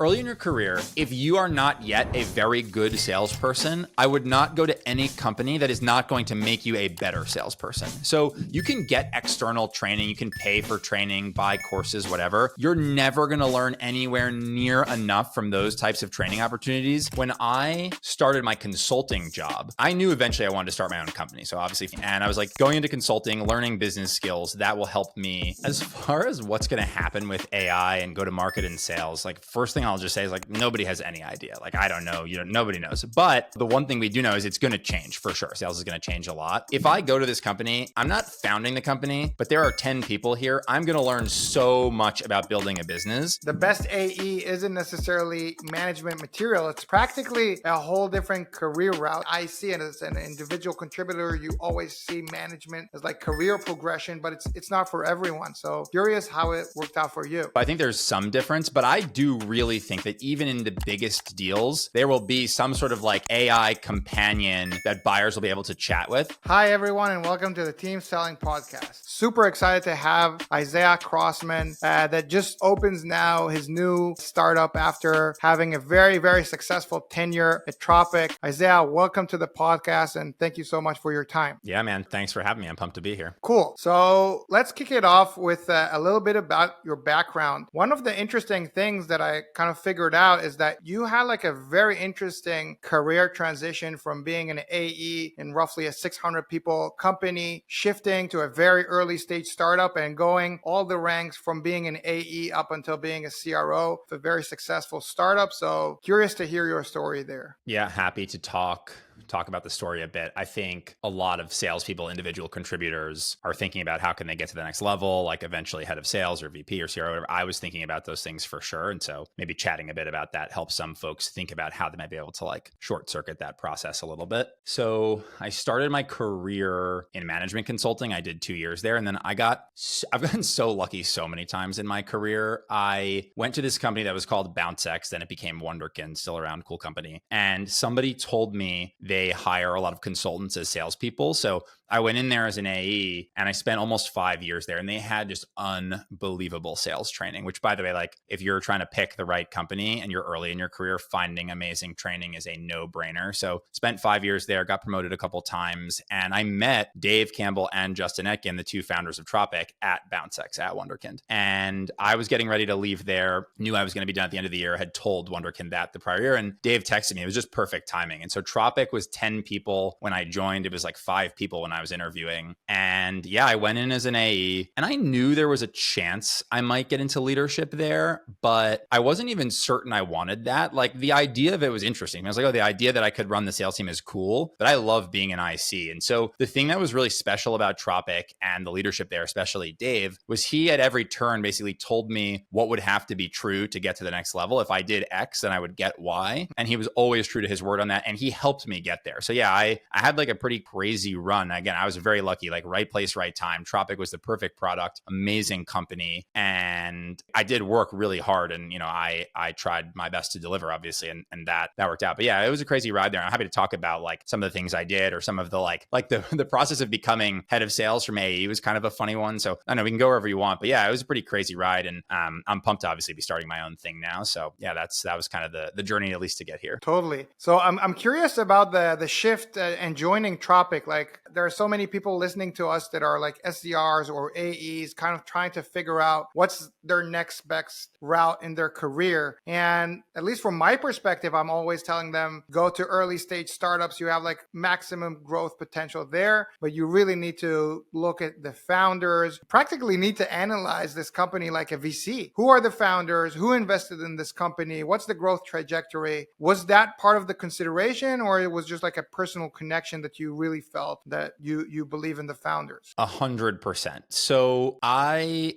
Early in your career, if you are not yet a very good salesperson, I would not go to any company that is not going to make you a better salesperson. So you can get external training, you can pay for training, buy courses, whatever. You're never going to learn anywhere near enough from those types of training opportunities. When I started my consulting job, I knew eventually I wanted to start my own company. So obviously, and I was like going into consulting, learning business skills that will help me. As far as what's going to happen with AI and go to market and sales, like first thing I'll just say is like, nobody has any idea. Like, I don't know, nobody knows. But the one thing we do know is it's going to change for sure. Sales is going to change a lot. If I go to this company, I'm not founding the company, but there are 10 people here. I'm going to learn so much about building a business. The best AE isn't necessarily management material. It's practically a whole different career route. I see it as an individual contributor. You always see management as like career progression, but it's not for everyone. So curious how it worked out for you. I think there's some difference, but I do really think that even in the biggest deals, there will be some sort of like AI companion that buyers will be able to chat with. Hi, everyone, and welcome to the Team Selling Podcast. Super excited to have Isaiah Crossman that just opens now his new startup after having a very, very successful tenure at Tropic. Isaiah, welcome to the podcast, and thank you so much for your time. Yeah, man. Thanks for having me. I'm pumped to be here. Cool. So let's kick it off with a little bit about your background. One of the interesting things that I kind of figured out is that you had like a very interesting career transition from being an AE in roughly a 600 people company, shifting to a very early stage startup and going all the ranks from being an AE up until being a CRO of a very successful startup. So curious to hear your story there. Yeah, happy to talk about the story a bit. I think a lot of salespeople, individual contributors are thinking about how can they get to the next level, like eventually head of sales or VP or CRO, whatever. I was thinking about those things for sure. And so maybe chatting a bit about that helps some folks think about how they might be able to like short circuit that process a little bit. So I started my career in management consulting. I did 2 years there. And then I've gotten so lucky so many times in my career. I went to this company that was called BounceX, then it became Wonderkin, still around, cool company. And somebody told me they hire a lot of consultants as salespeople. So I went in there as an AE and I spent almost 5 years there, and they had just unbelievable sales training, which, by the way, like if you're trying to pick the right company and you're early in your career, finding amazing training is a no-brainer. So spent 5 years there, got promoted a couple times, and I met Dave Campbell and Justin Etkin, the two founders of Tropic, at BounceX, at Wonderkind. And I was getting ready to leave there, knew I was going to be done at the end of the year, had told Wonderkind that the prior year, and Dave texted me. It was just perfect timing. And so Tropic was 10 people when I joined. It was like 5 people when I was interviewing. And yeah, I went in as an AE, and I knew there was a chance I might get into leadership there, but I wasn't even certain I wanted that. Like the idea of it was interesting. I was like, oh, the idea that I could run the sales team is cool, but I love being an IC. And so the thing that was really special about Tropic and the leadership there, especially Dave, was he at every turn basically told me what would have to be true to get to the next level. If I did X, then I would get Y. And he was always true to his word on that. And he helped me get there. So yeah, I had like a pretty crazy run. Again, I was very lucky, like right place, right time. Tropic was the perfect product, amazing company. And I did work really hard. And, I tried my best to deliver, obviously. And that worked out. But yeah, it was a crazy ride there. I'm happy to talk about like some of the things I did, or some of the like the process of becoming head of sales from AE was kind of a funny one. So I know we can go wherever you want, but yeah, it was a pretty crazy ride. And I'm pumped to obviously be starting my own thing now. So yeah, that was kind of the journey, at least, to get here. Totally. So I'm curious about the shift and joining Tropic. Like there are so many people listening to us that are like SDRs or AEs, kind of trying to figure out what's their next best route in their career. And at least from my perspective, I'm always telling them, go to early stage startups. You have like maximum growth potential there, but you really need to look at the founders, practically need to analyze this company like a VC. Who are the founders? Who invested in this company? What's the growth trajectory? Was that part of the consideration, or it was just like a personal connection that you really felt that you believe in the founders? 100%. So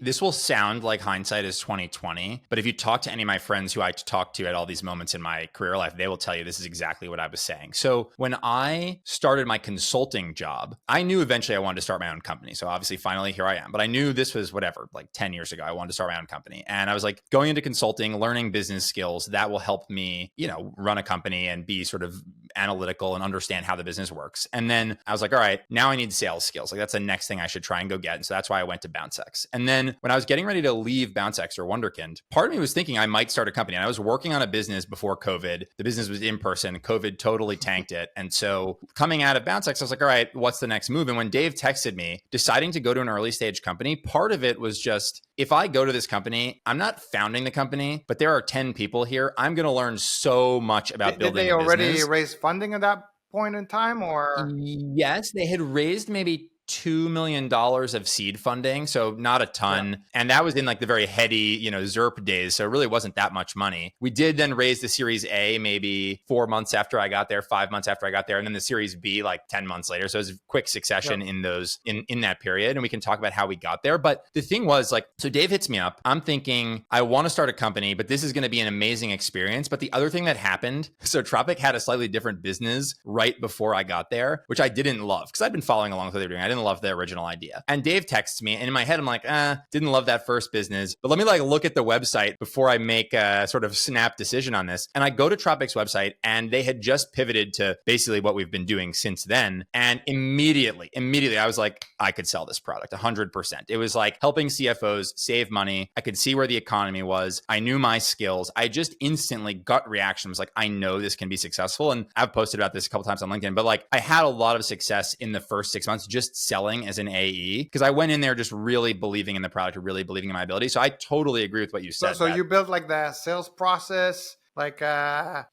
this will sound like hindsight is 2020, but if you talk to any of my friends who I talk to at all these moments in my career life, they will tell you this is exactly what I was saying. So when I started my consulting job, I knew eventually I wanted to start my own company. So obviously, finally, here I am. But I knew this was like 10 years ago, I wanted to start my own company. And I was like going into consulting, learning business skills that will help me, run a company and be sort of analytical and understand how the business works. And then I was like, all right, now I need sales skills. Like that's the next thing I should try and go get. And so that's why I went to BounceX. And then when I was getting ready to leave BounceX or Wonderkind, part of me was thinking I might start a company. And I was working on a business before COVID. The business was in person. COVID totally tanked it. And so coming out of BounceX, I was like, all right, what's the next move? And when Dave texted me, deciding to go to an early stage company, part of it was just, if I go to this company, I'm not founding the company, but there are 10 people here. I'm going to learn so much about building a business. Did they already raise funding at that point in time, or? Yes, they had raised maybe $2 million of seed funding. So not a ton. Yeah. And that was in like the very heady, ZERP days. So it really wasn't that much money. We did then raise the Series A maybe 4 months after I got there, 5 months after I got there. And then the Series B like 10 months later. So it was a quick succession in those, in that period. And we can talk about how we got there. But the thing was like, so Dave hits me up. I'm thinking, I want to start a company, but this is going to be an amazing experience. But the other thing that happened, so Tropic had a slightly different business right before I got there, which I didn't love because I'd been following along with what they were doing. I didn't love the original idea. And Dave texts me, and in my head, I'm like, didn't love that first business, but let me like look at the website before I make a sort of snap decision on this. And I go to Tropic's website, and they had just pivoted to basically what we've been doing since then. And immediately, I was like, I could sell this product 100%. It was like helping CFOs save money. I could see where the economy was. I knew my skills. I just instantly gut reaction was like, I know this can be successful. And I've posted about this a couple times on LinkedIn, but like I had a lot of success in the first 6 months just selling as an AE because I went in there just really believing in the product, really believing in my ability. So I totally agree with what you said. So you built like the sales process, like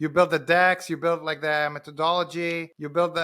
you build the decks, you build like the methodology, you build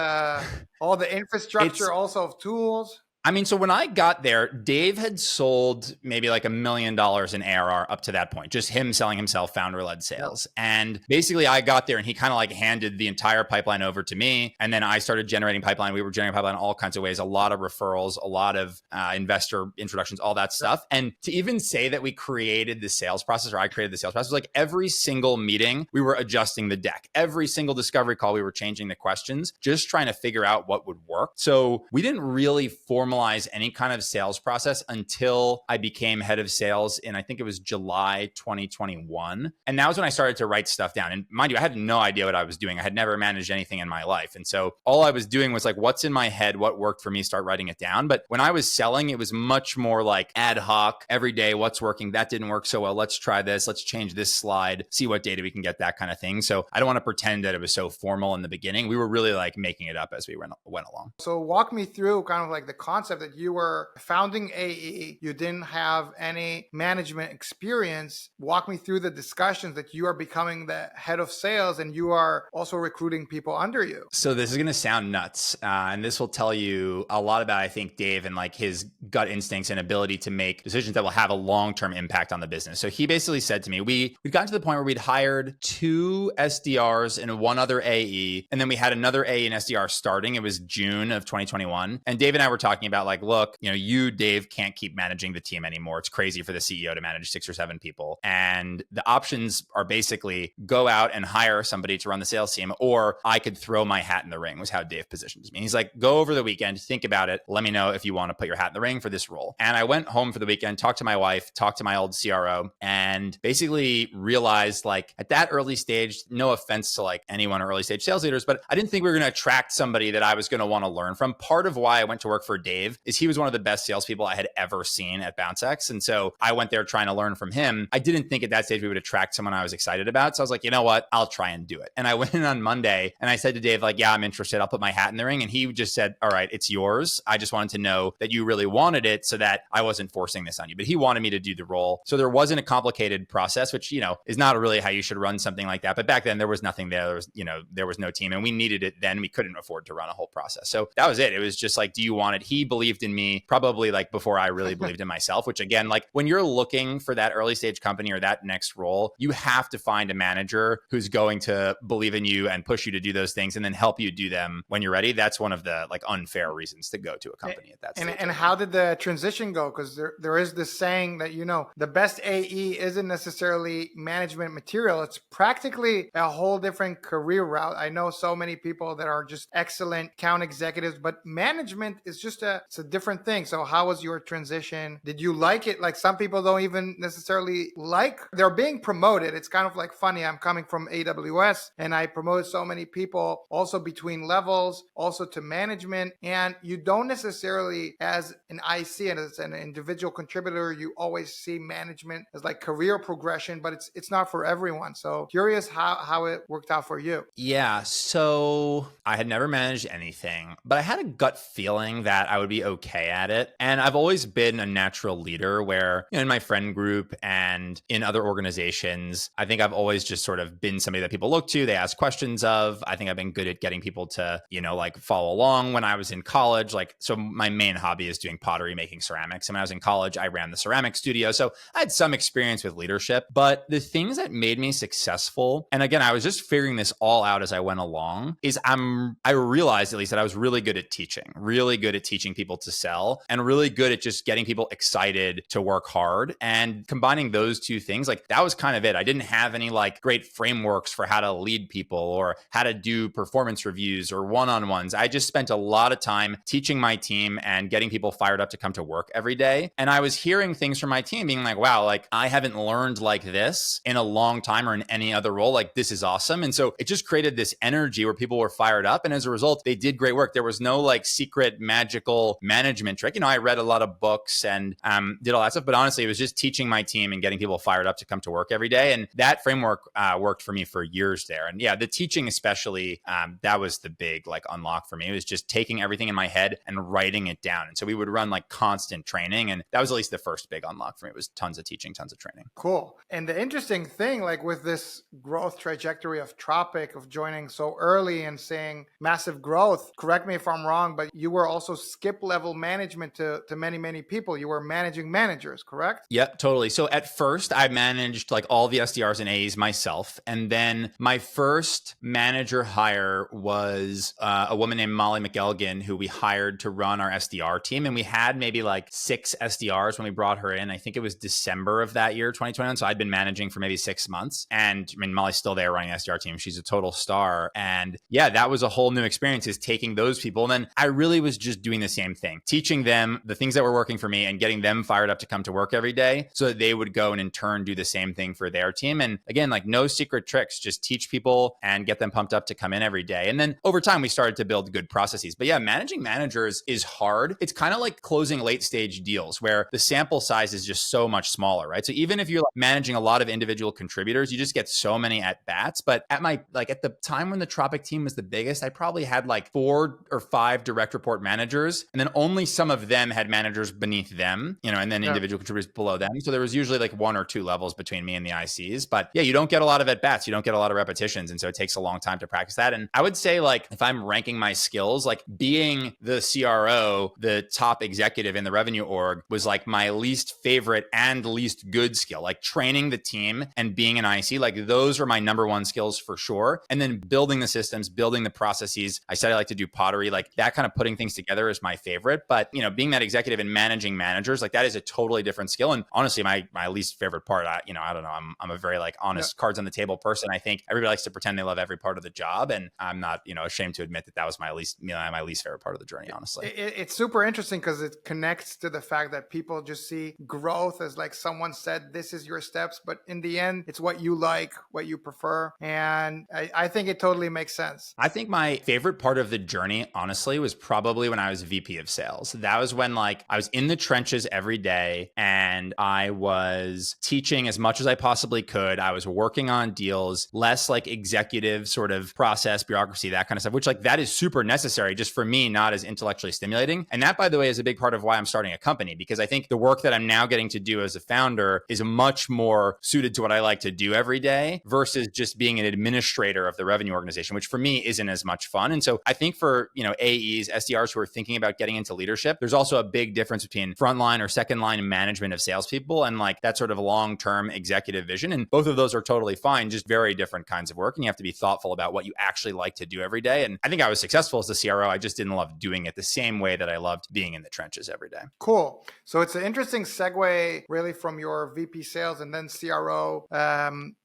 all the infrastructure also of tools. I mean, so when I got there, Dave had sold maybe like $1 million in ARR up to that point, just him selling himself founder-led sales. Yep. And basically I got there and he kind of like handed the entire pipeline over to me. And then I started generating pipeline. We were generating pipeline in all kinds of ways, a lot of referrals, a lot of investor introductions, all that stuff. And to even say that we created the sales process or I created the sales process, like every single meeting, we were adjusting the deck. Every single discovery call, we were changing the questions, just trying to figure out what would work. So we didn't really formalize any kind of sales process until I became head of sales in, I think it was July 2021. And that was when I started to write stuff down. And mind you, I had no idea what I was doing. I had never managed anything in my life. And so all I was doing was like, what's in my head? What worked for me? Start writing it down. But when I was selling, it was much more like ad hoc every day. What's working? That didn't work so well. Let's try this. Let's change this slide, see what data we can get, that kind of thing. So I don't want to pretend that it was so formal in the beginning. We were really like making it up as we went along. So walk me through kind of like the concept that you were founding AE, you didn't have any management experience. Walk me through the discussions that you are becoming the head of sales and you are also recruiting people under you. So this is going to sound nuts. And this will tell you a lot about, I think, Dave and like his gut instincts and ability to make decisions that will have a long-term impact on the business. So he basically said to me, we'd gotten to the point where we'd hired 2 SDRs and 1 other AE. And then we had another AE and SDR starting. It was June of 2021. And Dave and I were talking about like, look, you, Dave, can't keep managing the team anymore. It's crazy for the CEO to manage 6 or 7 people. And the options are basically go out and hire somebody to run the sales team, or I could throw my hat in the ring, was how Dave positions me. He's like, go over the weekend, think about it. Let me know if you want to put your hat in the ring for this role. And I went home for the weekend, talked to my wife, talked to my old CRO, and basically realized like at that early stage, no offense to like anyone early stage sales leaders, but I didn't think we were going to attract somebody that I was going to want to learn from. Part of why I went to work for Dave is he was one of the best salespeople I had ever seen at BounceX. And so I went there trying to learn from him. I didn't think at that stage we would attract someone I was excited about. So I was like, you know what? I'll try and do it. And I went in on Monday and I said to Dave, like, yeah, I'm interested. I'll put my hat in the ring. And he just said, all right, it's yours. I just wanted to know that you really wanted it so that I wasn't forcing this on you. But he wanted me to do the role. So there wasn't a complicated process, which, is not really how you should run something like that. But back then there was nothing there. There was no team and we needed it then. We couldn't afford to run a whole process. So that was it. It was just like, do you want it? He believed in me probably like before I really believed in myself, which again, like when you're looking for that early stage company or that next role, you have to find a manager who's going to believe in you and push you to do those things and then help you do them when you're ready. That's one of the like unfair reasons to go to a company at that stage. And how did the transition go? Because there is this saying that, the best AE isn't necessarily management material. It's practically a whole different career route. I know so many people that are just excellent account executives, but management is just it's a different thing. So how was your transition? Did you like it? Like some people don't even necessarily like, they're being promoted. It's kind of like funny. I'm coming from AWS and I promoted so many people also between levels, also to management. And you don't necessarily, as an IC and as an individual contributor, you always see management as like career progression, but it's not for everyone. So curious how it worked out for you. Yeah, so I had never managed anything, but I had a gut feeling that I would be okay at it. And I've always been a natural leader where, in my friend group and in other organizations, I think I've always just sort of been somebody that people look to, they ask questions of. I think I've been good at getting people to, like follow along. When I was in college, so my main hobby is doing pottery, making ceramics. And when I was in college, I ran the ceramic studio. So I had some experience with leadership, but the things that made me successful, and again, I was just figuring this all out as I went along, is I realized at least that I was really good at teaching people to sell, and really good at just getting people excited to work hard. And combining those two things, that was kind of it. I didn't have any great frameworks for how to lead people or how to do performance reviews or one-on-ones. I just spent a lot of time teaching my team and getting people fired up to come to work every day. And I was hearing things from my team being like, wow, I haven't learned like this in a long time or in any other role. This is awesome. And so it just created this energy where people were fired up. And as a result, they did great work. There was no secret magical management trick. I read a lot of books and did all that stuff. But honestly, it was just teaching my team and getting people fired up to come to work every day. And that framework worked for me for years there. And yeah, the teaching especially, that was the big unlock for me. It was just taking everything in my head and writing it down. And so we would run constant training. And that was at least the first big unlock for me. It was tons of teaching, tons of training. Cool. And the interesting thing, with this growth trajectory of Tropic, of joining so early and seeing massive growth, correct me if I'm wrong, but you were also skip level management to many, many people. You were managing managers, correct? Yep, totally. So at first I managed all the SDRs and AEs myself. And then my first manager hire was a woman named Molly McElgin, who we hired to run our SDR team. And we had maybe 6 SDRs when we brought her in. I think it was December of that year, 2021. So I'd been managing for maybe 6 months. And Molly's still there running the SDR team. She's a total star. And yeah, that was a whole new experience, is taking those people. And then I really was just doing the same thing, teaching them the things that were working for me and getting them fired up to come to work every day so that they would go and in turn do the same thing for their team. And again, no secret tricks, just teach people and get them pumped up to come in every day. And then over time, we started to build good processes. But yeah, managing managers is hard. It's kind of like closing late stage deals where the sample size is just so much smaller, right? So even if you're managing a lot of individual contributors, you just get so many at bats. But at at the time when the Tropic team was the biggest, I probably had 4 or 5 direct report managers, and then only some of them had managers beneath them, and then individual contributors below them. So there was usually 1 or 2 levels between me and the ICs. But yeah, you don't get a lot of at bats, you don't get a lot of repetitions, and so it takes a long time to practice that. And I would say if I'm ranking my skills, being the CRO, the top executive in the revenue org, was my least favorite and least good skill. Training the team and being an IC, those are my number one skills for sure. And then building the systems, building the processes. I said I like to do pottery, that kind of putting things together is my favorite. But being that executive and managing managers, that is a totally different skill. And honestly, my least favorite part, I don't know, I'm a very honest cards on the table person. I think everybody likes to pretend they love every part of the job, and I'm not ashamed to admit that was my least favorite part of the journey, honestly. It's super interesting because it connects to the fact that people just see growth as someone said, this is your steps, but in the end, it's what you like, what you prefer. And I think it totally makes sense. I think my favorite part of the journey, honestly, was probably when I was VP of sales. That was when I was in the trenches every day and I was teaching as much as I possibly could. I was working on deals, less executive sort of process, bureaucracy, that kind of stuff, which that is super necessary just for me, not as intellectually stimulating. And that, by the way, is a big part of why I'm starting a company, because I think the work that I'm now getting to do as a founder is much more suited to what I like to do every day versus just being an administrator of the revenue organization, which for me isn't as much fun. And so I think for, AEs, SDRs who are thinking about getting into leadership, there's also a big difference between frontline or second line management of salespeople and that sort of long-term executive vision. And both of those are totally fine, just very different kinds of work. And you have to be thoughtful about what you actually like to do every day. And I think I was successful as the CRO. I just didn't love doing it the same way that I loved being in the trenches every day. Cool. So it's an interesting segue really from your VP sales and then CRO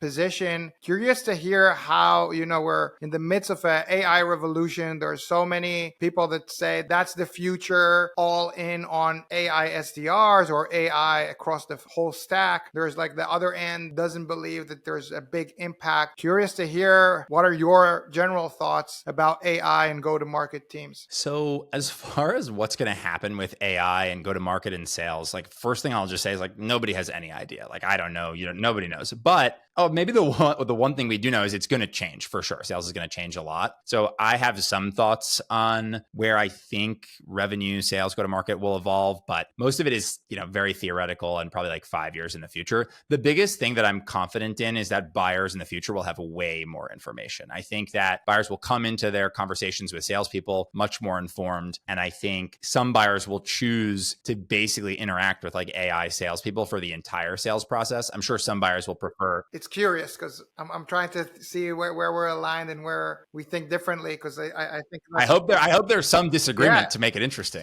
position. Curious to hear how, we're in the midst of an AI revolution. There are so many people that say that's the future all in on AI SDRs or AI across the whole stack. There's like the other end doesn't believe that there's a big impact. Curious to hear what are your general thoughts about AI and go-to-market teams? So as far as what's going to happen with AI and go-to-market and sales, like first thing I'll just say is like nobody has any idea. Like I don't know, nobody knows. But maybe the one thing we do know is it's going to change for sure. Sales is going to change a lot. So I have some thoughts on where I think revenue, sales, go-to-market will evolve, but most of it is, very theoretical and probably like 5 years in the future. The biggest thing that I'm confident in is that buyers in the future will have way more information. I think that buyers will come into their conversations with salespeople much more informed. And I think some buyers will choose to basically interact with like AI salespeople for the entire sales process. I'm sure some buyers will prefer. It's curious because I'm trying to see where we're aligned and where we think differently. Because I think I hope there's some disagreement to make it interesting.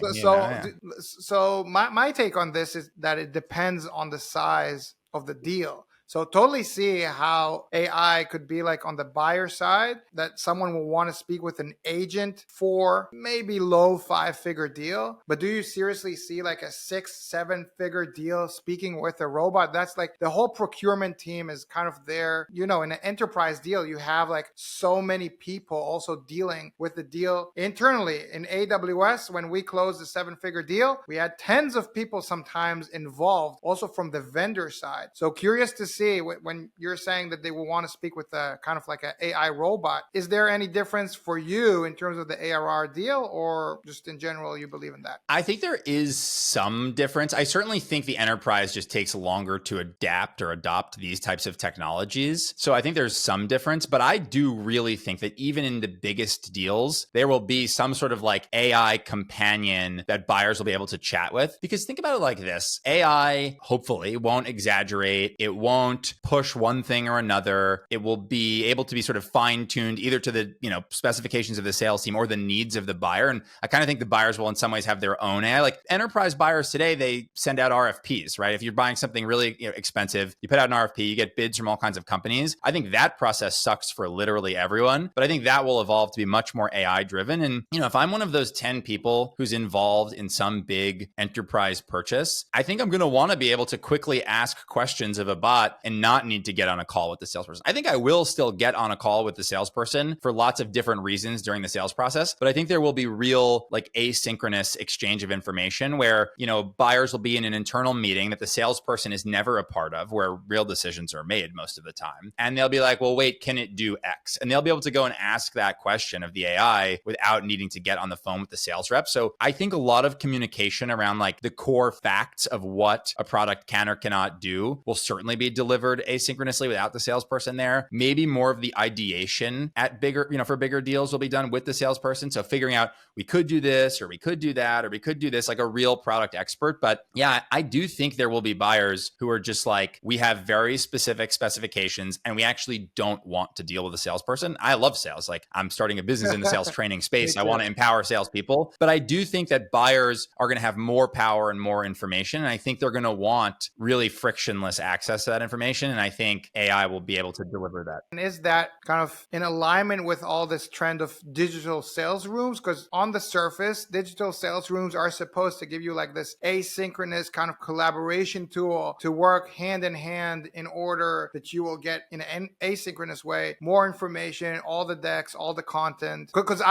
So my take on this is that it depends on the size of the deal. So totally see how AI could be like on the buyer side, that someone will want to speak with an agent for maybe low 5-figure deal. But do you seriously see like a 6-7-figure deal speaking with a robot? That's like the whole procurement team is kind of there. In an enterprise deal, you have like so many people also dealing with the deal internally. In AWS, when we closed the 7-figure deal, we had tens of people sometimes involved also from the vendor side. So curious to see when you're saying that they will want to speak with a kind of like an AI robot. Is there any difference for you in terms of the ARR deal, or just in general you believe in that? I think there is some difference. I certainly think the enterprise just takes longer to adapt or adopt these types of technologies. So I think there's some difference, but I do really think that even in the biggest deals, there will be some sort of like AI companion that buyers will be able to chat with. Because think about it like this: AI hopefully won't exaggerate. It won't push one thing or another. It will be able to be sort of fine-tuned either to the specifications of the sales team or the needs of the buyer. And I kind of think the buyers will in some ways have their own AI. Like enterprise buyers today, they send out RFPs, right? If you're buying something really expensive, you put out an RFP, you get bids from all kinds of companies. I think that process sucks for literally everyone, but I think that will evolve to be much more AI driven. And if I'm one of those 10 people who's involved in some big enterprise purchase, I think I'm going to want to be able to quickly ask questions of a bot and not need to get on a call with the salesperson. I think I will still get on a call with the salesperson for lots of different reasons during the sales process, but I think there will be real like asynchronous exchange of information where, buyers will be in an internal meeting that the salesperson is never a part of, where real decisions are made most of the time. And they'll be like, well, wait, can it do X? And they'll be able to go and ask that question of the AI without needing to get on the phone with the sales rep. So I think a lot of communication around like the core facts of what a product can or cannot do will certainly be delivered asynchronously without the salesperson there. Maybe more of the ideation at bigger, for bigger deals will be done with the salesperson. So figuring out we could do this or we could do that or we could do this, like a real product expert. But yeah, I do think there will be buyers who are just like, we have very specific specifications and we actually don't want to deal with a salesperson. I love sales. Like I'm starting a business in the sales training space. I want to empower salespeople, but I do think that buyers are going to have more power and more information. And I think they're going to want really frictionless access to that information. And I think AI will be able to deliver that. And is that kind of in alignment with all this trend of digital sales rooms? Because on the surface, digital sales rooms are supposed to give you like this asynchronous kind of collaboration tool to work hand in hand in order that you will get in an asynchronous way more information, all the decks, all the content. Because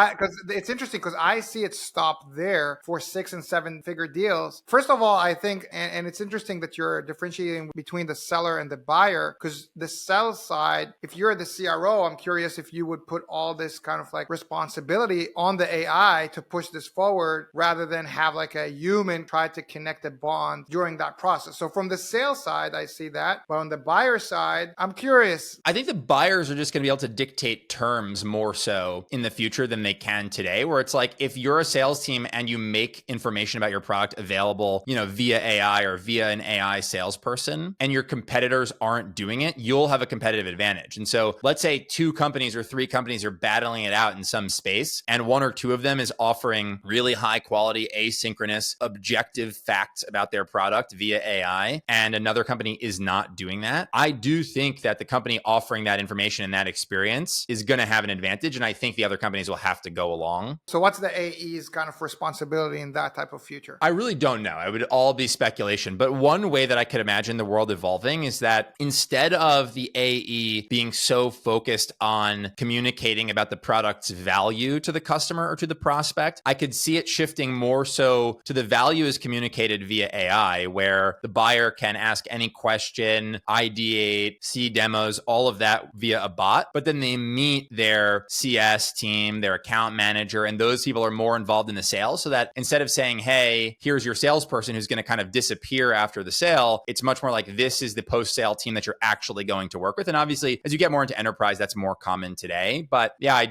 it's interesting because I see it stop there for 6 and 7-figure deals. First of all, I think, and it's interesting that you're differentiating between the seller and the buyer, because the sell side, if you're the CRO, I'm curious if you would put all this kind of like responsibility on the AI to push this forward rather than have like a human try to connect a bond during that process. So from the sales side, I see that. But on the buyer side, I'm curious. I think the buyers are just going to be able to dictate terms more so in the future than they can today, where it's like, if you're a sales team and you make information about your product available, via AI or via an AI salesperson, and your competitor competitors aren't doing it, you'll have a competitive advantage. And so let's say 2 companies or 3 companies are battling it out in some space, and 1 or 2 of them is offering really high quality, asynchronous, objective facts about their product via AI, and another company is not doing that. I do think that the company offering that information and that experience is going to have an advantage. And I think the other companies will have to go along. So what's the AE's kind of responsibility in that type of future? I really don't know. It would all be speculation. But one way that I could imagine the world evolving is that instead of the AE being so focused on communicating about the product's value to the customer or to the prospect, I could see it shifting more so to the value is communicated via AI, where the buyer can ask any question, ideate, see demos, all of that via a bot. But then they meet their CS team, their account manager, and those people are more involved in the sale, so that instead of saying, hey, here's your salesperson who's going to kind of disappear after the sale, it's much more like this is the post-sale team that you're actually going to work with. And obviously, as you get more into enterprise, that's more common today. But yeah, I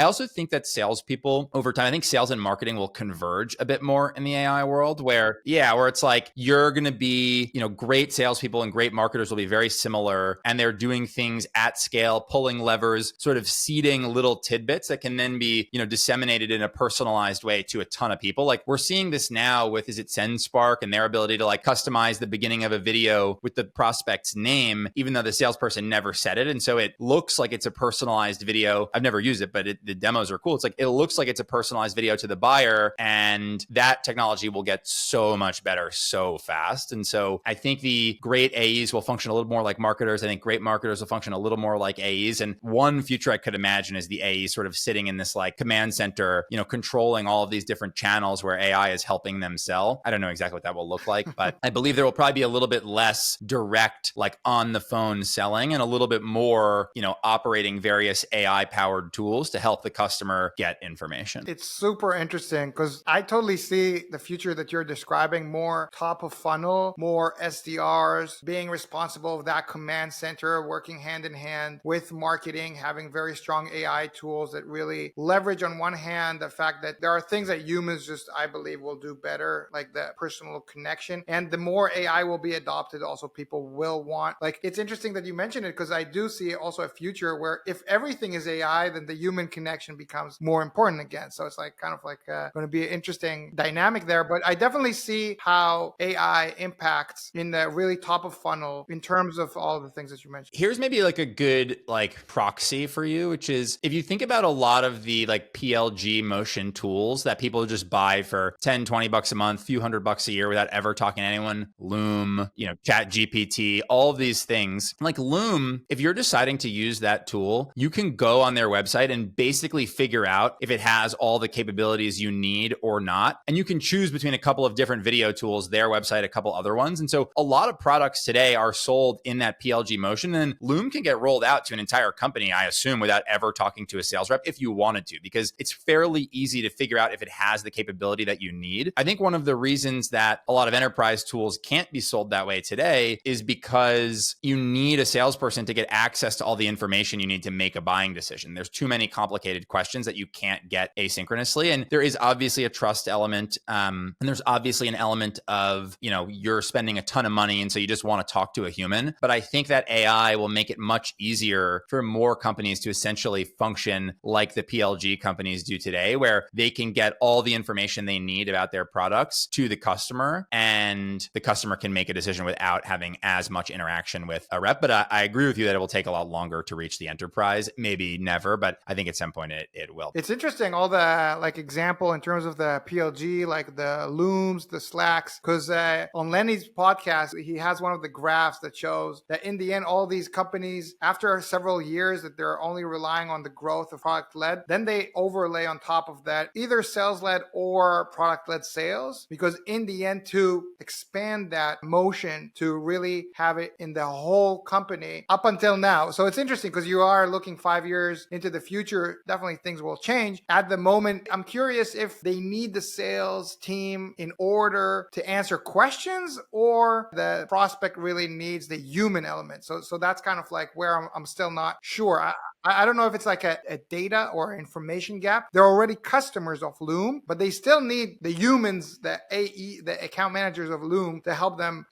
also think that salespeople over time, I think sales and marketing will converge a bit more in the AI world where it's like you're going to be, great salespeople and great marketers will be very similar, and they're doing things at scale, pulling levers, sort of seeding little tidbits that can then be, disseminated in a personalized way to a ton of people. Like we're seeing this now with, is it SendSpark and their ability to like customize the beginning of a video with the prospect's name, even though the salesperson never said it. And so it looks like it's a personalized video. I've never used it, but the demos are cool. It's like, it looks like it's a personalized video to the buyer, and that technology will get so much better so fast. And so I think the great AEs will function a little more like marketers. I think great marketers will function a little more like AEs. And one future I could imagine is the AE sort of sitting in this like command center, controlling all of these different channels where AI is helping them sell. I don't know exactly what that will look like, but I believe there will probably be a little bit less direct, like on the phone selling, and a little bit more, operating various AI powered tools to help the customer get information. It's super interesting because I totally see the future that you're describing, more top of funnel, more SDRs being responsible of that command center, working hand in hand with marketing, having very strong AI tools that really leverage on one hand the fact that there are things that humans just, I believe, will do better, like the personal connection. And the more AI will be adopted, also people will want, like, it's interesting that you mentioned it because I do see also a future where if everything is AI, then the human connection becomes more important again. So it's like kind of like going to be an interesting dynamic there. But I definitely see how AI impacts in the really top of funnel in terms of all the things that you mentioned. Here's maybe like a good like proxy for you, which is if you think about a lot of the like PLG motion tools that people just buy for 10, 20 bucks a month, few $100 a year without ever talking to anyone, Loom, Chat GPT, all of these things. Like Loom, if you're deciding to use that tool, you can go on their website and basically figure out if it has all the capabilities you need or not. And you can choose between a couple of different video tools, their website, a couple other ones. And so a lot of products today are sold in that PLG motion, and Loom can get rolled out to an entire company, I assume, without ever talking to a sales rep if you wanted to, because it's fairly easy to figure out if it has the capability that you need. I think one of the reasons that a lot of enterprise tools can't be sold that way today is because you need a salesperson to get access to all the information you need to make a buying decision. There's too many complicated questions that you can't get asynchronously. And there is obviously a trust element. And there's obviously an element of, you're spending a ton of money, and so you just want to talk to a human. But I think that AI will make it much easier for more companies to essentially function like the PLG companies do today, where they can get all the information they need about their products to the customer, and the customer can make a decision without having as much interaction with a rep. But I agree with you that it will take a lot longer to reach the enterprise. Maybe never, but I think at some point it will. It's interesting, all the like example in terms of the PLG, like the Looms, the Slacks, because on Lenny's podcast, he has one of the graphs that shows that in the end, all these companies, after several years that they're only relying on the growth of product-led, then they overlay on top of that either sales-led or product-led sales, because in the end, to expand that motion to really have it in the whole company up until now. So it's interesting because you are looking 5 years into the future. Definitely things will change. At the moment, I'm curious if they need the sales team in order to answer questions, or the prospect really needs the human element. So that's kind of like where I'm still not sure. I don't know if it's like a data or information gap. They're already customers of Loom, but they still need the humans, the AE, the account managers of Loom to help them,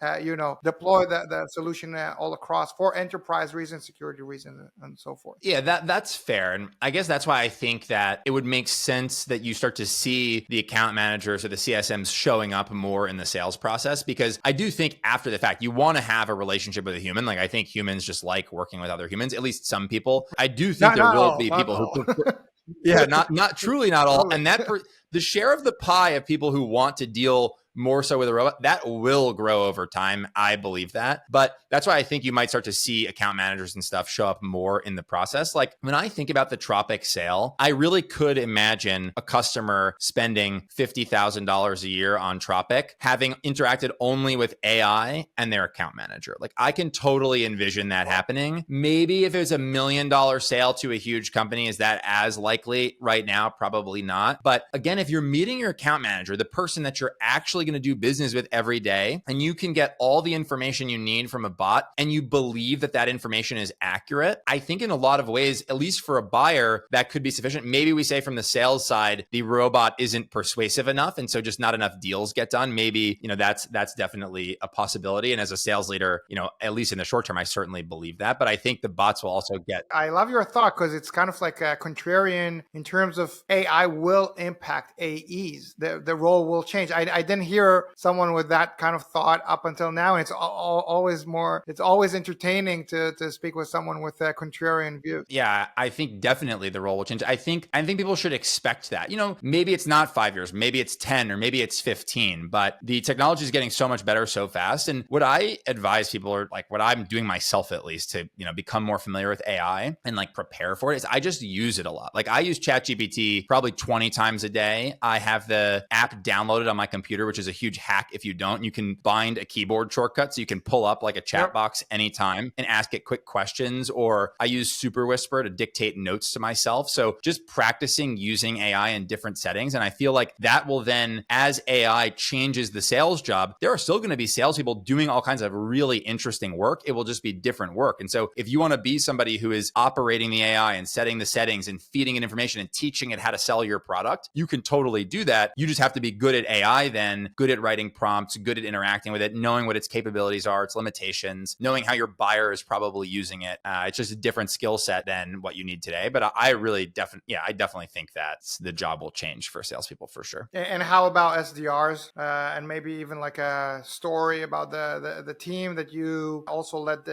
deploy the solution all across for enterprise reasons, security reasons, and so forth. Yeah, that's fair. And I guess that's why I think that it would make sense that you start to see the account managers or the CSMs showing up more in the sales process, because I do think after the fact, you want to have a relationship with a human. Like, I think humans just like working with other humans, at least some people. I do think there Not will all, be not people who all. prefer, yeah, not truly not all. Totally. And the share of the pie of people who want to deal more so with a robot, that will grow over time. I believe that. But that's why I think you might start to see account managers and stuff show up more in the process. Like, when I think about the Tropic sale, I really could imagine a customer spending $50,000 a year on Tropic, having interacted only with AI and their account manager. Like, I can totally envision that happening. Maybe if it was $1 million sale to a huge company, is that as likely right now? Probably not. But again, if you're meeting your account manager, the person that you're actually going to do business with every day, and you can get all the information you need from a bot, and you believe that that information is accurate, I think in a lot of ways, at least for a buyer, that could be sufficient. Maybe we say from the sales side, the robot isn't persuasive enough, and so just not enough deals get done. Maybe, that's definitely a possibility. And as a sales leader, at least in the short term, I certainly believe that. But I think the bots will also get. I love your thought, because it's kind of like a contrarian in terms of AI will impact AEs. The role will change. I didn't hear someone with that kind of thought up until now. And it's always entertaining to speak with someone with a contrarian view. Yeah, I think definitely the role will change. I think people should expect that. Maybe it's not 5 years, maybe it's 10, or maybe it's 15, but the technology is getting so much better so fast. And what I advise people, or like what I'm doing myself at least, to, become more familiar with AI and like prepare for it, is I just use it a lot. Like, I use ChatGPT probably 20 times a day. I have the app downloaded on my computer, which is a huge hack. If you don't, you can bind a keyboard shortcut so you can pull up like a chat box anytime and ask it quick questions. Or I use Super Whisper to dictate notes to myself. So just practicing using AI in different settings. And I feel like that will then, as AI changes the sales job, there are still going to be salespeople doing all kinds of really interesting work. It will just be different work. And so if you want to be somebody who is operating the AI and setting the settings and feeding it information and teaching it how to sell your product, you can totally do that. You just have to be good at AI then, good at writing prompts, good at interacting with it, knowing what its capabilities are, its limitations, knowing how your buyer is probably using it. It's just a different skill set than what you need today. But I definitely think that the job will change for salespeople for sure. And how about SDRs, and maybe even like a story about the team that you also led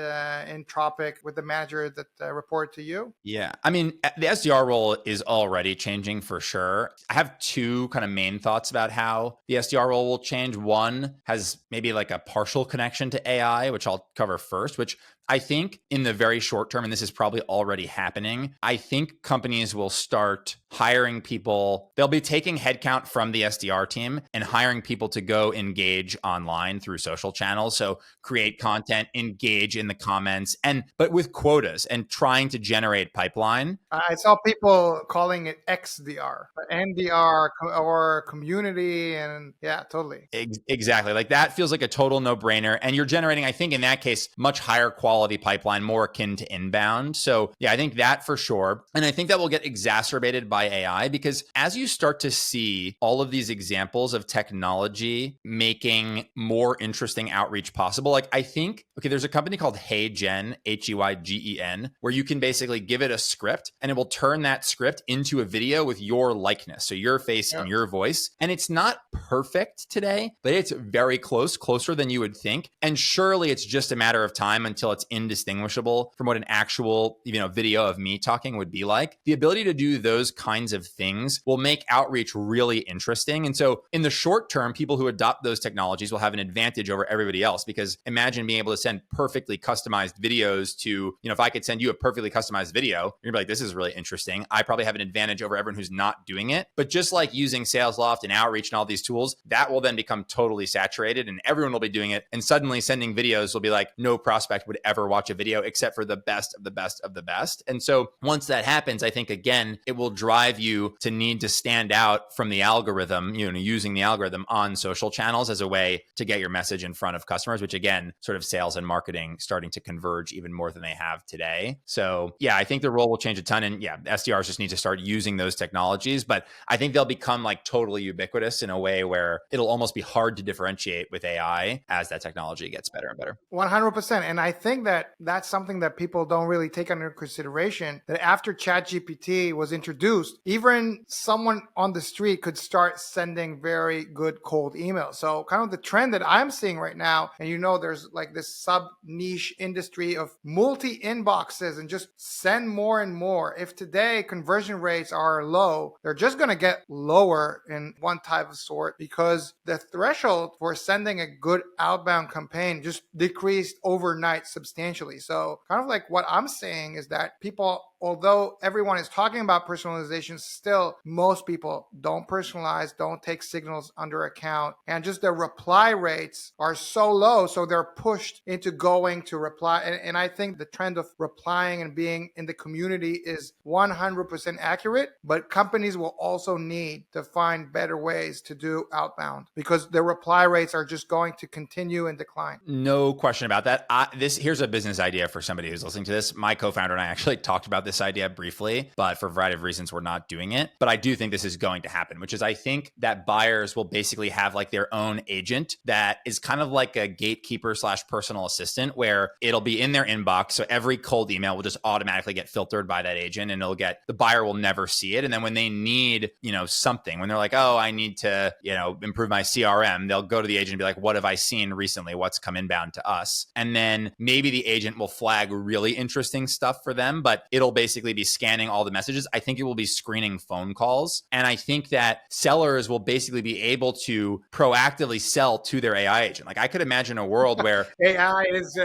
in Tropic with the manager that report to you? Yeah, I mean, the SDR role is already changing for sure. I have two kind of main thoughts about how the SDR role will change. One has maybe like a partial connection to AI, which I'll cover first, which I think in the very short term, and this is probably already happening, I think companies will start hiring people. They'll be taking headcount from the SDR team and hiring people to go engage online through social channels. So create content, engage in the comments, but with quotas and trying to generate pipeline. I saw people calling it XDR, NDR, or community. And yeah, totally. Exactly. Like, that feels like a total no-brainer. And you're generating, I think in that case, much higher quality pipeline, more akin to inbound. So yeah, I think that for sure. And I think that will get exacerbated by AI, because as you start to see all of these examples of technology making more interesting outreach possible, like, I think, okay, there's a company called HeyGen, HEYGEN, where you can basically give it a script and it will turn that script into a video with your likeness. So your face and your voice. And it's not perfect today, but it's very closer than you would think. And surely it's just a matter of time until it's indistinguishable from what an actual, video of me talking would be like. The ability to do those kinds of things will make outreach really interesting. And so in the short term, people who adopt those technologies will have an advantage over everybody else, because imagine being able to send perfectly customized videos to, if I could send you a perfectly customized video, you're gonna be like, this is really interesting. I probably have an advantage over everyone who's not doing it. But just like using SalesLoft and Outreach and all these tools, that will then become totally saturated and everyone will be doing it. And suddenly sending videos will be like, no prospect would ever ever watch a video except for the best of the best of the best. And so once that happens, I think, again, it will drive you to need to stand out from the algorithm, using the algorithm on social channels as a way to get your message in front of customers, which again, sort of sales and marketing starting to converge even more than they have today. So yeah, I think the role will change a ton. And yeah, SDRs just need to start using those technologies, but I think they'll become like totally ubiquitous in a way where it'll almost be hard to differentiate with AI as that technology gets better and better. 100%. And I think that that's something that people don't really take under consideration, that after ChatGPT was introduced, even someone on the street could start sending very good cold emails. So kind of the trend that I'm seeing right now, and there's like this sub niche industry of multi inboxes and just send more and more. If today conversion rates are low, they're just going to get lower in one type of sort because the threshold for sending a good outbound campaign just decreased overnight substantially. So kind of like what I'm saying is that people, although everyone is talking about personalization, still most people don't personalize, don't take signals under account, and just their reply rates are so low, so they're pushed into going to reply. And I think the trend of replying and being in the community is 100% accurate, but companies will also need to find better ways to do outbound because the reply rates are just going to continue and decline. No question about that. Here's a business idea for somebody who's listening to this. My co-founder and I actually talked about this idea briefly, but for a variety of reasons, we're not doing it. But I do think this is going to happen, which is I think that buyers will basically have like their own agent that is kind of like a gatekeeper / personal assistant where it'll be in their inbox. So every cold email will just automatically get filtered by that agent and the buyer will never see it. And then when they need, something, when they're like, oh, I need to, improve my CRM, they'll go to the agent and be like, what have I seen recently? What's come inbound to us? And then maybe the agent will flag really interesting stuff for them, but it'll basically be scanning all the messages. I think it will be screening phone calls. And I think that sellers will basically be able to proactively sell to their AI agent. Like I could imagine a world where AI is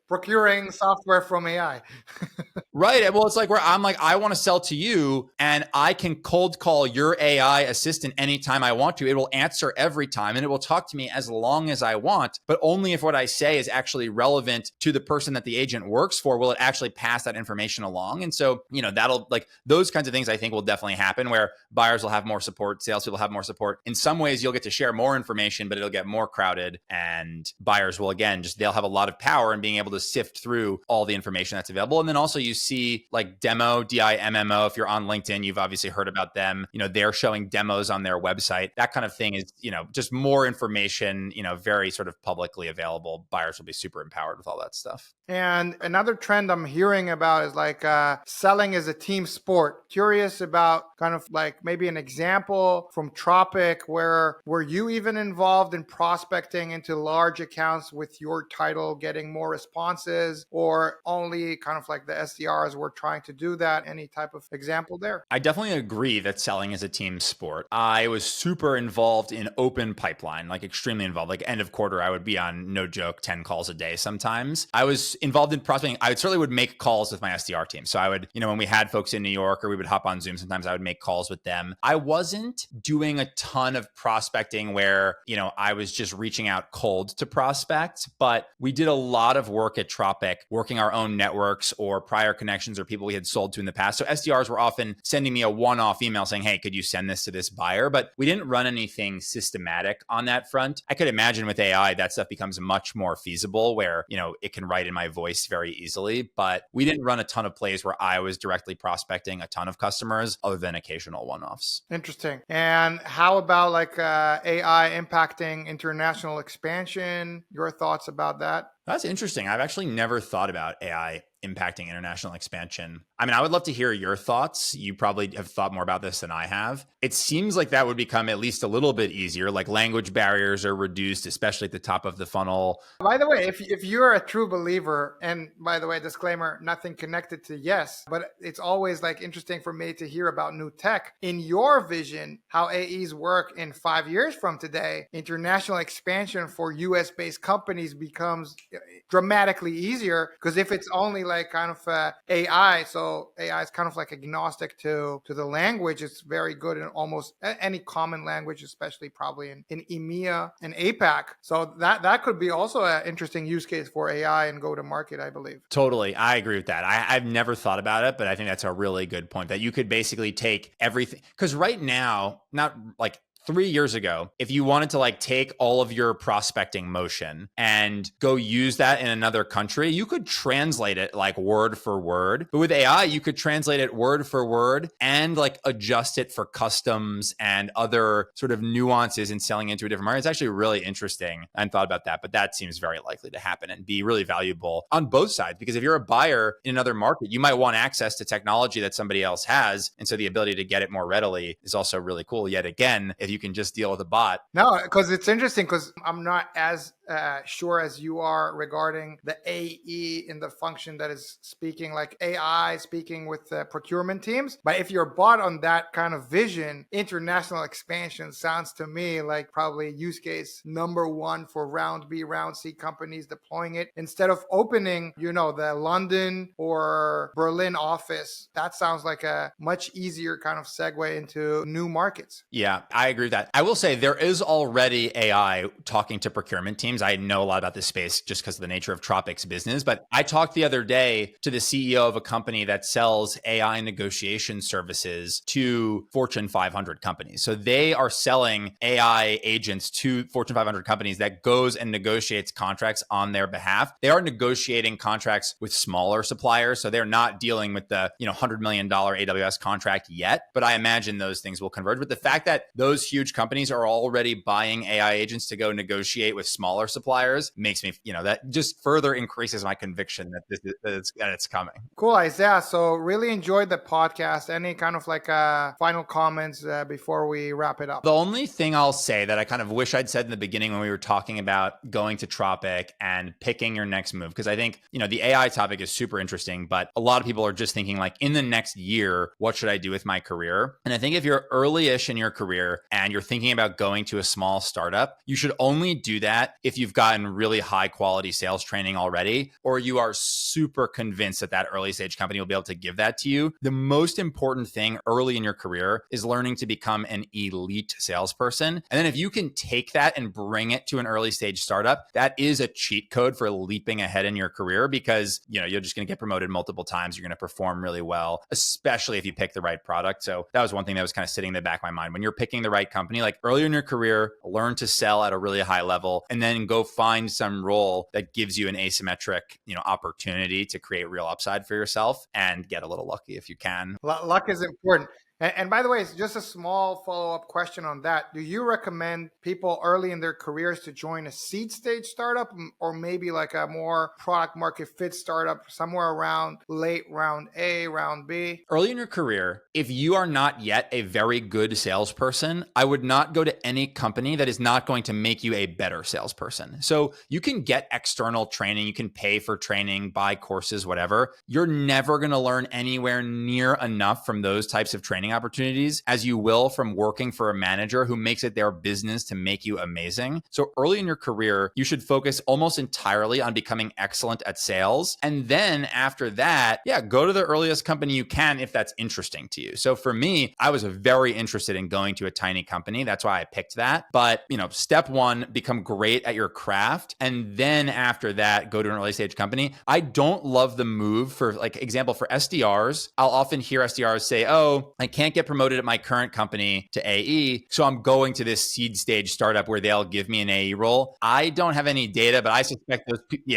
procuring software from AI. Right. Well, it's like where I'm like, I want to sell to you and I can cold call your AI assistant anytime I want to. It will answer every time and it will talk to me as long as I want, but only if what I say is actually relevant to the person that the agent works for, will it actually pass that information along. And so, that'll like those kinds of things I think will definitely happen where buyers will have more support, salespeople have more support. In some ways, you'll get to share more information, but it'll get more crowded and buyers will, again, they'll have a lot of power in being able to sift through all the information that's available. And then also you see like DIMMO. If you're on LinkedIn, you've obviously heard about them. They're showing demos on their website. That kind of thing is, just more information, very sort of publicly available. Buyers will be super empowered with all that stuff. And another trend I'm hearing about is like selling as a team sport. Curious about kind of like maybe an example from Tropic where were you even involved in prospecting into large accounts with your title, getting more responses, or only kind of like the SDRs were trying to do that? Any type of example there? I definitely agree that selling is a team sport. I was super involved in open pipeline, like extremely involved. Like end of quarter, I would be on, no joke, 10 calls a day sometimes. I was involved in prospecting. I certainly would make calls with my SDR team. So I would, when we had folks in New York or we would hop on Zoom, sometimes I would make calls with them. I wasn't doing a ton of prospecting where, I was just reaching out cold to prospect, but we did a lot of work at Tropic, working our own networks or prior connections or people we had sold to in the past. So SDRs were often sending me a one-off email saying, hey, could you send this to this buyer? But we didn't run anything systematic on that front. I could imagine with AI, that stuff becomes much more feasible where, it can write in my voice very easily, but we didn't run a ton of plays where I was directly prospecting a ton of customers other than occasional one-offs. Interesting. And how about like AI impacting international expansion? Your thoughts about that? That's interesting. I've actually never thought about AI impacting international expansion. I mean, I would love to hear your thoughts. You probably have thought more about this than I have. It seems like that would become at least a little bit easier, like language barriers are reduced, especially at the top of the funnel. By the way, if you're a true believer, and by the way, disclaimer, nothing connected to yes, but it's always like interesting for me to hear about new tech. In your vision, how AEs work in 5 years from today, international expansion for US-based companies becomes dramatically easier because if it's only like like kind of AI. So AI is kind of like agnostic to the language. It's very good in almost any common language, especially probably in EMEA and APAC. So that could be also an interesting use case for AI and go to market, I believe. Totally. I agree with that. I've never thought about it, but I think that's a really good point that you could basically take everything. Because right now, not like 3 years ago, if you wanted to like take all of your prospecting motion and go use that in another country, you could translate it like word for word. But with AI, you could translate it word for word and like adjust it for customs and other sort of nuances in selling into a different market. It's actually really interesting. I hadn't thought about that, but that seems very likely to happen and be really valuable on both sides. Because if you're a buyer in another market, you might want access to technology that somebody else has. And so the ability to get it more readily is also really cool. Yet again, if you can just deal with a bot. No, because it's interesting because I'm not as sure as you are regarding the AE in the function that is speaking like AI, speaking with procurement teams. But if you're bought on that kind of vision, international expansion sounds to me like probably use case number one for round B, round C companies deploying it instead of opening, the London or Berlin office. That sounds like a much easier kind of segue into new markets. Yeah, I agree with that. I will say there is already AI talking to procurement teams. I know a lot about this space just because of the nature of Tropic's business, but I talked the other day to the CEO of a company that sells AI negotiation services to Fortune 500 companies. So they are selling AI agents to Fortune 500 companies that goes and negotiates contracts on their behalf. They are negotiating contracts with smaller suppliers. So they're not dealing with the $100 million AWS contract yet, but I imagine those things will converge. But the fact that those huge companies are already buying AI agents to go negotiate with smaller suppliers makes me, that just further increases my conviction that it's coming. Cool, Isaiah. So really enjoyed the podcast. Any kind of like final comments before we wrap it up? The only thing I'll say that I kind of wish I'd said in the beginning when we were talking about going to Tropic and picking your next move, because I think, the AI topic is super interesting, but a lot of people are just thinking like in the next year, what should I do with my career? And I think if you're early-ish in your career and you're thinking about going to a small startup, you should only do that if you've gotten really high quality sales training already, or you are super convinced that early stage company will be able to give that to you. The most important thing early in your career is learning to become an elite salesperson. And then if you can take that and bring it to an early stage startup, that is a cheat code for leaping ahead in your career because, you're just going to get promoted multiple times. You're going to perform really well, especially if you pick the right product. So that was one thing that was kind of sitting in the back of my mind. When you're picking the right company, like earlier in your career, learn to sell at a really high level and then go find some role that gives you an asymmetric, opportunity to create real upside for yourself and get a little lucky if you can. Luck is important. And by the way, it's just a small follow-up question on that. Do you recommend people early in their careers to join a seed stage startup or maybe like a more product market fit startup somewhere around late round A, round B? Early in your career, if you are not yet a very good salesperson, I would not go to any company that is not going to make you a better salesperson. So you can get external training, you can pay for training, buy courses, whatever. You're never going to learn anywhere near enough from those types of training opportunities as you will from working for a manager who makes it their business to make you amazing. So early in your career, you should focus almost entirely on becoming excellent at sales. And then after that, go to the earliest company you can if that's interesting to you. So for me, I was very interested in going to a tiny company. That's why I picked that. But, step one, become great at your craft. And then after that, go to an early stage company. I don't love the move for example, for SDRs. I'll often hear SDRs say, oh, I can't get promoted at my current company to AE. So I'm going to this seed stage startup where they'll give me an AE role. I don't have any data, but I suspect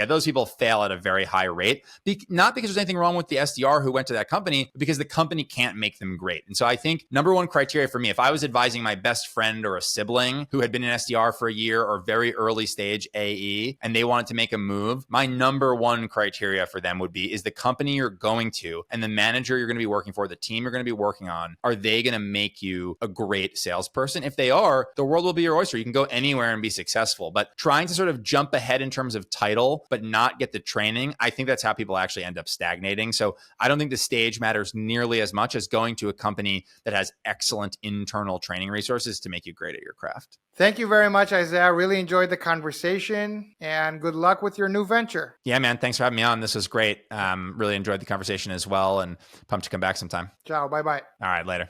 those people fail at a very high rate. Not because there's anything wrong with the SDR who went to that company, but because the company can't make them great. And so I think number one criteria for me, if I was advising my best friend or a sibling who had been an SDR for a year or very early stage AE, and they wanted to make a move, my number one criteria for them would be, is the company you're going to and the manager you're going to be working for, the team you're going to be working on, on, are they going to make you a great salesperson? If they are, the world will be your oyster. You can go anywhere and be successful. But trying to sort of jump ahead in terms of title, but not get the training, I think that's how people actually end up stagnating. So I don't think the stage matters nearly as much as going to a company that has excellent internal training resources to make you great at your craft. Thank you very much, Isaiah. I really enjoyed the conversation, and good luck with your new venture. Yeah, man. Thanks for having me on. This was great. Really enjoyed the conversation as well, and pumped to come back sometime. Ciao. Bye-bye. All right, later.